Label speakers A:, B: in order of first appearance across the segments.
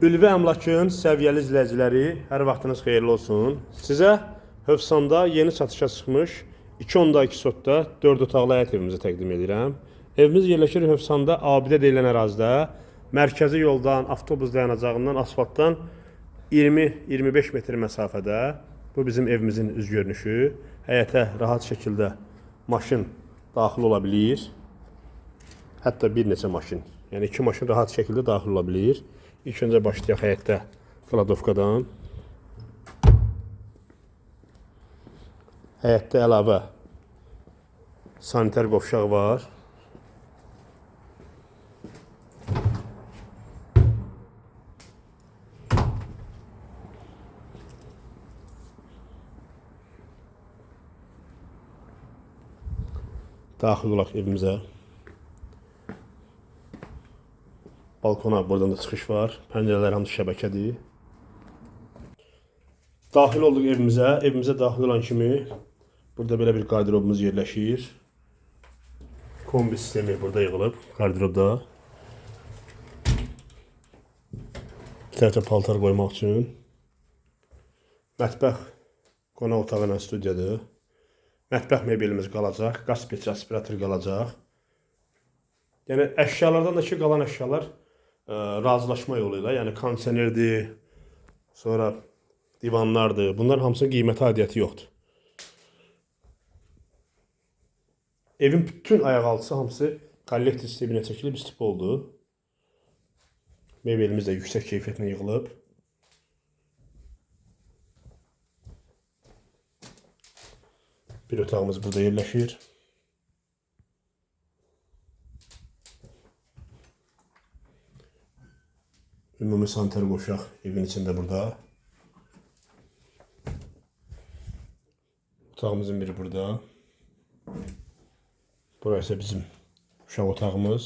A: Ülvi Əmlakın səviyyəli izləyiciləri, hər vaxtınız xeyirli olsun. Sizə Hövsanda yeni satışa çıxmış 2.2 sotda 4 otaqlı həyət evimizi təqdim edirəm. Evimiz yerləşir Hövsanda Abidə deyilən ərazidə, mərkəzi yoldan, avtobus dayanacağından, asfaltdan 20-25 metr məsafədə. Bu bizim evimizin üz görünüşü. Həyətə rahat şəkildə maşın daxil ola bilir. Hətta bir neçə maşın, yəni 2 maşın rahat şəkildə daxil ola bilir. İlk öncə başlayaq həyətdə kladovkadan. Həyətdə əlavə sanitar qovşaq var. Daxil olaq evimizə. Balkona buradan da çıxış var. Pəncərələr hamısı şəbəkədir. Daxil olduq evimizə. Evimizə daxil olan kimi burada belə bir qarderobumuz yerləşir. Kombi sistemi burada yığılıb qarderobda. İki tərəfə paltar qoymaq üçün. Mətbəx qonaq otağı ilə studiyadır. Mətbəx mebelimiz qalacaq. Qaz petri aspirator qalacaq. Yəni əşyalardan da ki, qalan əşyalar razılaşma yoluyla, yəni kondisionerdir, sonra divanlardır. Bunlar hamısının qiyməti aidiyyəti yoxdur. Evin bütün ayaqaltısı hamısı kollektor sisteminə çəkilib istif oldu. Mebelimiz də yüksək keyfiyyətlə yığılıb. Bir otağımız burada yerləşir. Ümumi sanitar qovşaq evin içində burada. Otağımızın biri burada. Burası bizim uşaq otağımız.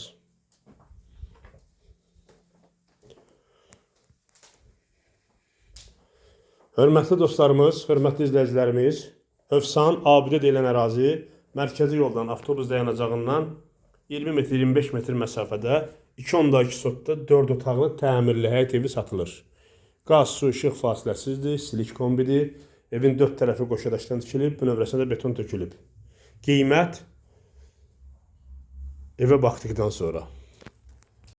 A: Hörmətli dostlarımız, hörmətli izləyicilərimiz, Hövsan Abidə deyilən ərazi mərkəzi yoldan, avtobus dayanacağından 20 metr, 25 metr məsafədə 2.2 sotda 4 otaqlı təmirli həyət evi satılır. Qaz, su, işıq fasiləsizdir, silik kombidir. Evin 4 tərəfi qoşadaşdan tikilib, bünövrəsinə də beton tökülüb. Qiymət evə baxdıqdan sonra.